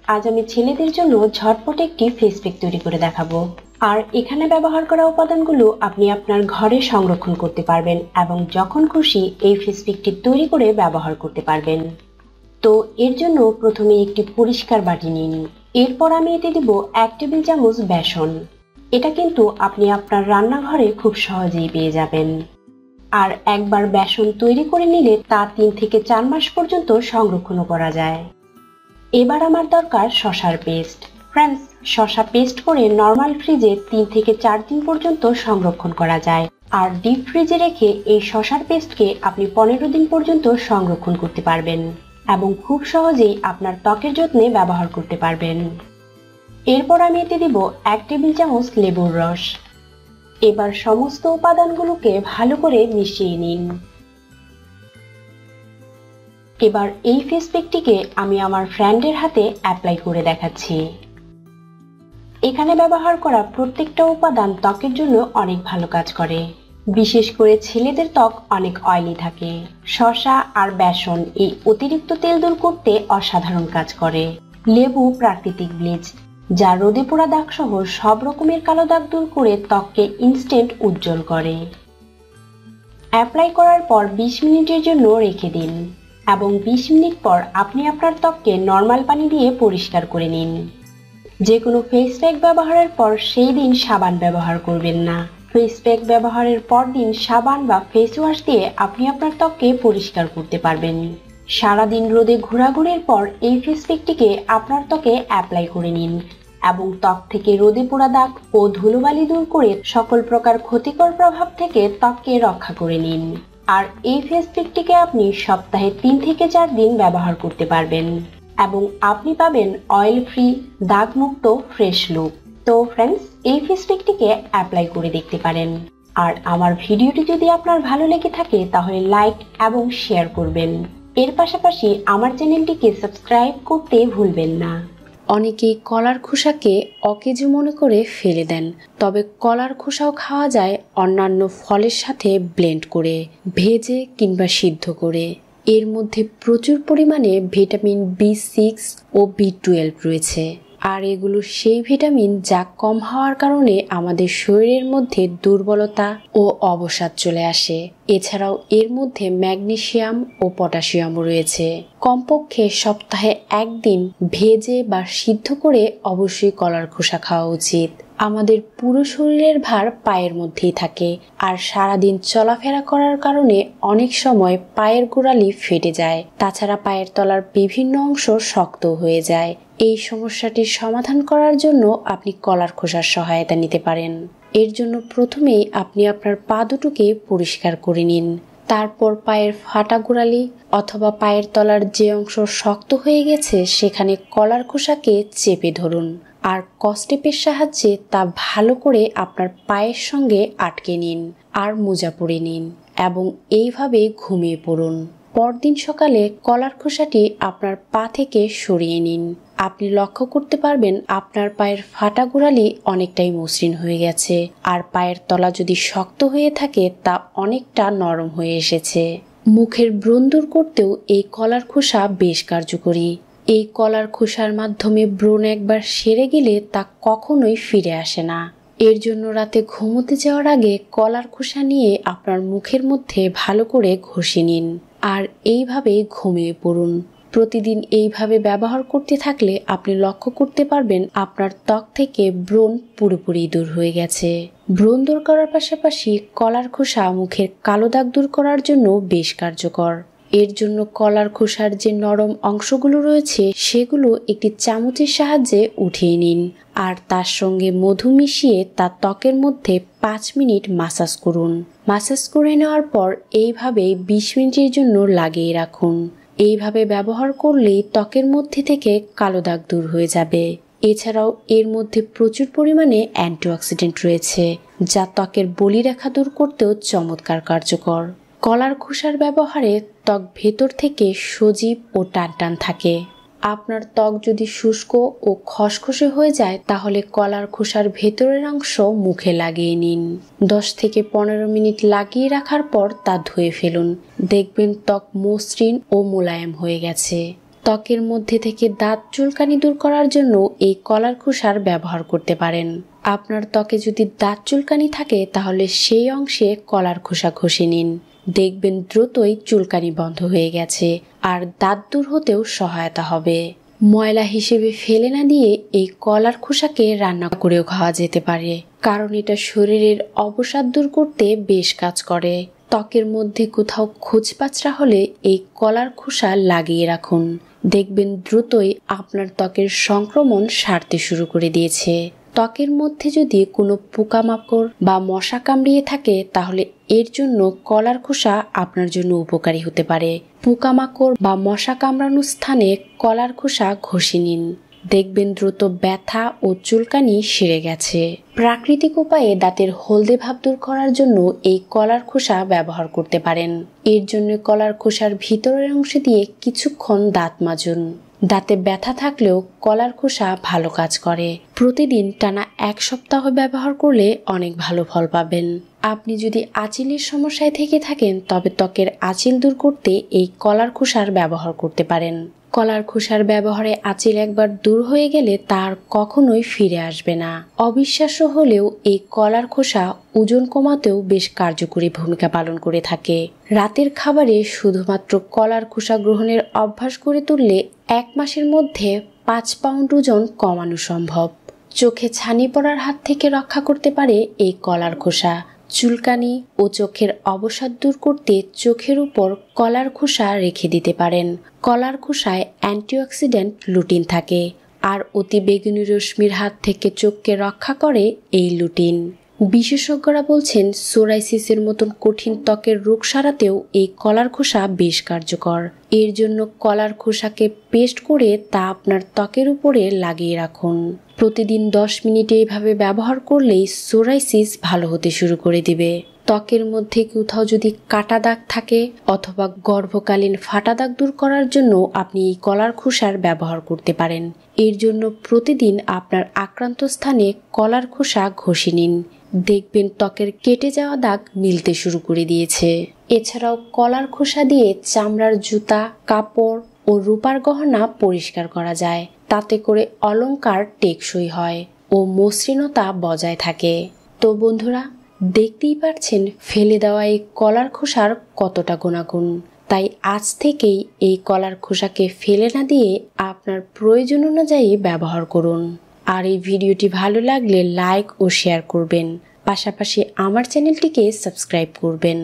আজ আমি ছেলেদের জন্য ঝটপট একটি ফেস প্যাক তৈরি করে দেখাবো। আর এখানে ব্যবহার করা উপাদানগুলো আপনি আপনার ঘরে সংরক্ষণ করতে পারবেন এবং যখন খুশি এই ফেস প্যাকটি তৈরি করে ব্যবহার করতে পারবেন। তো এর জন্য প্রথমে একটি পরিষ্কার বাটি নিন। এরপর আমি এতে দিব 1 টেবিল চামচ বেসন। এটা কিন্তু আপনি আপনার রান্নাঘরে খুব সহজেই পেয়ে যাবেন। আর একবার বেসন তৈরি করে নিলে তা 3 থেকে 4 মাস পর্যন্ত সংরক্ষণও করা যায়। এবার আমার দরকার শসার পেস্ট। ফ্রেন্ডস, শসা পেস্ট করে নরমাল ফ্রিজে 3 থেকে 4 দিন পর্যন্ত সংরক্ষণ করা যায়। আর ডিপ ফ্রিজে রেখে এই শসার পেস্টকে আপনি 15 দিন পর্যন্ত সংরক্ষণ করতে পারবেন এবং খুব সহজেই আপনার ত্বকের যত্নে ব্যবহার করতে পারবেন। এরপর আমি এতে দিব 1 টেবিল চামচ লেবুর রস। এবার সমস্ত উপাদানগুলোকে ভালো করে মিশিয়ে নিন। এবার এই ফেস প্যাকটিকে আমি আমার ফ্রেন্ডের হাতে অ্যাপ্লাই করে দেখাচ্ছি। এখানে ব্যবহার করা প্রত্যেকটা উপাদান ত্বকের জন্য অনেক ভালো কাজ করে। বিশেষ করে ছেলেদের ত্বক অনেক অয়েলি থাকে। শসা আর বেসন এই অতিরিক্ত তেল দূর করতে অসাধারণ কাজ করে। লেবু প্রাকৃতিক ব্লিচ, যা রোদে পোড়া দাগ সহ সব রকমের কালো দাগ দূর করে ত্বককে ইনস্ট্যান্ট উজ্জ্বল করে। অ্যাপ্লাই করার পর 20 মিনিটের জন্য রেখে দিন এবং 20 মিনিট পর আপনি আপনার ত্বককে নরমাল পানি দিয়ে পরিষ্কার করে নিন। যে কোনো ফেস প্যাক ব্যবহারের পর সেই দিন সাবান ব্যবহার করবেন না। ফেস প্যাক ব্যবহারের পর দিন সাবান বা ফেস ওয়াশ দিয়ে আপনি আপনার ত্বককে পরিষ্কার করতে পারবেন। সারাদিন রোদে ঘোরাঘুরির পর এই ফেস প্যাকটিকে আপনার ত্বকে অ্যাপ্লাই করে নিন এবং ত্বক থেকে রোদে পোড়া দাগ ও ধুলোবালি দূর করে সকল প্রকার ক্ষতিকর প্রভাব থেকে ত্বককে রক্ষা করে নিন। আর এই ফেস প্যাকটিকে আপনি সপ্তাহে 3 থেকে 4 দিন ব্যবহার করতে পারবেন এবং আপনি পাবেন অয়েল ফ্রি, দাগ মুক্ত ফ্রেশ লুক। তো ফ্রেন্ডস, এই ফেস প্যাকটিকে অ্যাপ্লাই করে দেখতে পারেন। আর আমার ভিডিওটি যদি আপনার ভালো লেগে থাকে তাহলে লাইক এবং শেয়ার করবেন। এর পাশাপাশি আমার চ্যানেলটিকে সাবস্ক্রাইব করতে ভুলবেন না। অনেকেই কলার খোসাকে অকেজো মনে করে ফেলে দেন, তবে কলার খোসাও খাওয়া যায় অন্যান্য ফলের সাথে ব্লেন্ড করে, ভেজে কিংবা সিদ্ধ করে। এর মধ্যে প্রচুর পরিমাণে ভিটামিন B6 ও B12 রয়েছে। আর এগুলো সেই ভিটামিন যা কম হওয়ার কারণে আমাদের শরীরের মধ্যে দুর্বলতা ও অবসাদ চলে আসে। এছাড়াও এর মধ্যে ম্যাগনেসিয়াম ও পটাশিয়ামও রয়েছে। কমপক্ষে সপ্তাহে 1 দিন ভেজে বা সিদ্ধ করে অবশ্যই কলার খোসা খাওয়া উচিত। আমাদের পুরো শরীরের ভার পায়ের মধ্যেই থাকে, আর সারাদিন চলাফেরা করার কারণে অনেক সময় পায়ের গোড়ালি ফেটে যায়। তাছাড়া পায়ের তলার বিভিন্ন অংশ শক্ত হয়ে যায়। এই সমস্যাটির সমাধান করার জন্য আপনি কলার খোসার সহায়তা নিতে পারেন। এর জন্য প্রথমেই আপনি আপনার পা দুটোকে পরিষ্কার করে নিন। তারপর পায়ের ফাটা গোড়ালি অথবা পায়ের তলার যে অংশ শক্ত হয়ে গেছে সেখানে কলার খোসাকে চেপে ধরুন আর কসটেপের সাহায্যে তা ভালো করে আপনার পায়ের সঙ্গে আটকে নিন আর মোজা পরে নিন এবং এইভাবে ঘুমিয়ে পড়ুন। পরদিন সকালে কলার খোসাটি আপনার পা থেকে সরিয়ে নিন। আপনি লক্ষ্য করতে পারবেন আপনার পায়ের ফাটা গোড়ালি অনেকটাই মসৃণ হয়ে গেছে, আর পায়ের তলা যদি শক্ত হয়ে থাকে তা অনেকটা নরম হয়ে এসেছে। মুখের ব্রণ দূর করতেও এই কলার খোসা বেশ কার্যকরী। এই কলার খোসার মাধ্যমে ব্রণ একবার সেরে গেলে তা কখনোই ফিরে আসে না। এর জন্য রাতে ঘুমোতে যাওয়ার আগে কলার খোসা নিয়ে আপনার মুখের মধ্যে ভালো করে ঘষে নিন আর এইভাবে ঘুমিয়ে পড়ুন। প্রতিদিন এইভাবে ব্যবহার করতে থাকলে আপনি লক্ষ্য করতে পারবেন আপনার ত্বক থেকে ব্রণ পুরোপুরি দূর হয়ে গেছে। ব্রণ দূর করার পাশাপাশি কলার খোসা মুখের কালো দাগ দূর করার জন্য বেশ কার্যকর। এর জন্য কলার খোসার যে নরম অংশগুলো রয়েছে সেগুলো একটি চামচের সাহায্যে উঠিয়ে নিন আর তার সঙ্গে মধু মিশিয়ে তা ত্বকের মধ্যে 5 মিনিট মাসাজ করুন। মাসাজ করে নেওয়ার পর এইভাবে 20 মিনিটের জন্য লাগিয়ে রাখুন। এইভাবে ব্যবহার করলেই ত্বকের মধ্যে থেকে কালো দাগ দূর হয়ে যাবে। এছাড়াও এর মধ্যে প্রচুর পরিমাণে অ্যান্টিঅক্সিডেন্ট রয়েছে, যা ত্বকের বলিরেখা দূর করতেও চমৎকার কার্যকর। কলার খোসার ব্যবহারে ত্বক ভেতর থেকে সজীব ও টানটান থাকে। আপনার ত্বক যদি শুষ্ক ও খসখসে হয়ে যায় তাহলে কলার খোসার ভেতরের অংশ মুখে লাগিয়ে নিন। 10 থেকে 15 মিনিট লাগিয়ে রাখার পর তা ধুয়ে ফেলুন। দেখবেন ত্বক মসৃণ ও মোলায়েম হয়ে গেছে। ত্বকের মধ্যে থেকে দাঁত চুলকানি দূর করার জন্য এই কলার খোসার ব্যবহার করতে পারেন। আপনার ত্বকে যদি দাঁত চুলকানি থাকে তাহলে সেই অংশে কলার খোসা ঘষে নিন। দেখবেন দ্রুতই চুলকানি বন্ধ হয়ে গেছে আর দাঁত দূর হতেও সহায়তা হবে। ময়লা হিসেবে ফেলে না দিয়ে এই কলার খোসাকে রান্না করেও খাওয়া যেতে পারে, কারণ এটা শরীরের অবসাদ দূর করতে বেশ কাজ করে। ত্বকের মধ্যে কোথাও খোঁচপাচড়া হলে এই কলার খোসা লাগিয়ে রাখুন। দেখবেন দ্রুতই আপনার ত্বকের সংক্রমণ সারতে শুরু করে দিয়েছে। ত্বকের মধ্যে যদি কোনো পোকামাকড় বা মশা কামড়িয়ে থাকে তাহলে এর জন্য কলার খোসা আপনার জন্য উপকারী হতে পারে। পোকামাকড় বা মশা কামড়ানোর স্থানে কলার খোসা ঘষে নিন। দেখবেন দ্রুত ব্যথা ও চুলকানি সেরে গেছে। প্রাকৃতিক উপায়ে দাঁতের হলদে ভাব দূর করার জন্য এই কলার খোসা ব্যবহার করতে পারেন। এর জন্য কলার খোসার ভিতরের অংশে দিয়ে কিছুক্ষণ দাঁত মাজুন। দাঁতে ব্যথা থাকলেও কলার খোসা ভালো কাজ করে। প্রতিদিন টানা 1 সপ্তাহ ব্যবহার করলে অনেক ভালো ফল পাবেন। আপনি যদি আঁচিলের সমস্যায় থেকে থাকেন তবে ত্বকের আঁচিল দূর করতে এই কলার খোসার ব্যবহার করতে পারেন। কলার খোসার ব্যবহারে আঁচিল একবার দূর হয়ে গেলে তার কখনোই ফিরে আসবে না। অবিশ্বাস্য হলেও এই কলার খোসা ওজন কমাতেও বেশ কার্যকরী ভূমিকা পালন করে থাকে। রাতের খাবারে শুধুমাত্র কলার খোসা গ্রহণের অভ্যাস করে তুললে 1 মাসের মধ্যে 5 পাউন্ড ওজন কমানো সম্ভব। চোখে ছানি পড়ার হাত থেকে রক্ষা করতে পারে এই কলার খোসা। চুলকানি ও চোখের অবসাদ দূর করতে চোখের উপর কলার খোসা রেখে দিতে পারেন। কলার খোসায় অ্যান্টিঅক্সিডেন্ট লুটিন থাকে আর অতি বেগুনি রশ্মির হাত থেকে চোখকে রক্ষা করে এই লুটিন। বিশেষজ্ঞরা বলছেন সোরাইসিসের মতন কঠিন ত্বকের রোগ সারাতেও এই কলার খোসা বেশ কার্যকর। এর জন্য কলার খোসাকে পেস্ট করে তা আপনার ত্বকের উপরে লাগিয়ে রাখুন। প্রতিদিন 10 মিনিট এইভাবে ব্যবহার করলেই সোরাইসিস ভালো হতে শুরু করে দিবে। ত্বকের মধ্যে কোথাও যদি কাটা দাগ থাকে অথবা গর্ভকালীন ফাটা দাগ দূর করার জন্য আপনি এই কলার খোসার ব্যবহার করতে পারেন। এর জন্য প্রতিদিন আপনার আক্রান্ত স্থানে কলার খোসা ঘষে নিন। দেখবেন ত্বকের কেটে যাওয়া দাগ মিলতে শুরু করে দিয়েছে। এছাড়াও কলার খোসা দিয়ে চামড়ার জুতা, কাপড় ও রূপার গহনা পরিষ্কার করা যায়। তাতে করে অলংকার টেকসই হয় ও মসৃণতা বজায় থাকে। তো বন্ধুরা, দেখতেই পারছেন ফেলে দেওয়া এই কলার খোসার কতটা গুণাগুণ। তাই আজ থেকেই এই কলার খোসাকে ফেলে না দিয়ে আপনার প্রয়োজন অনুযায়ী ব্যবহার করুন। আর এই ভিডিওটি ভালো লাগলে লাইক ও শেয়ার করবেন। পাশাপাশি আমার চ্যানেলটিকে সাবস্ক্রাইব করবেন।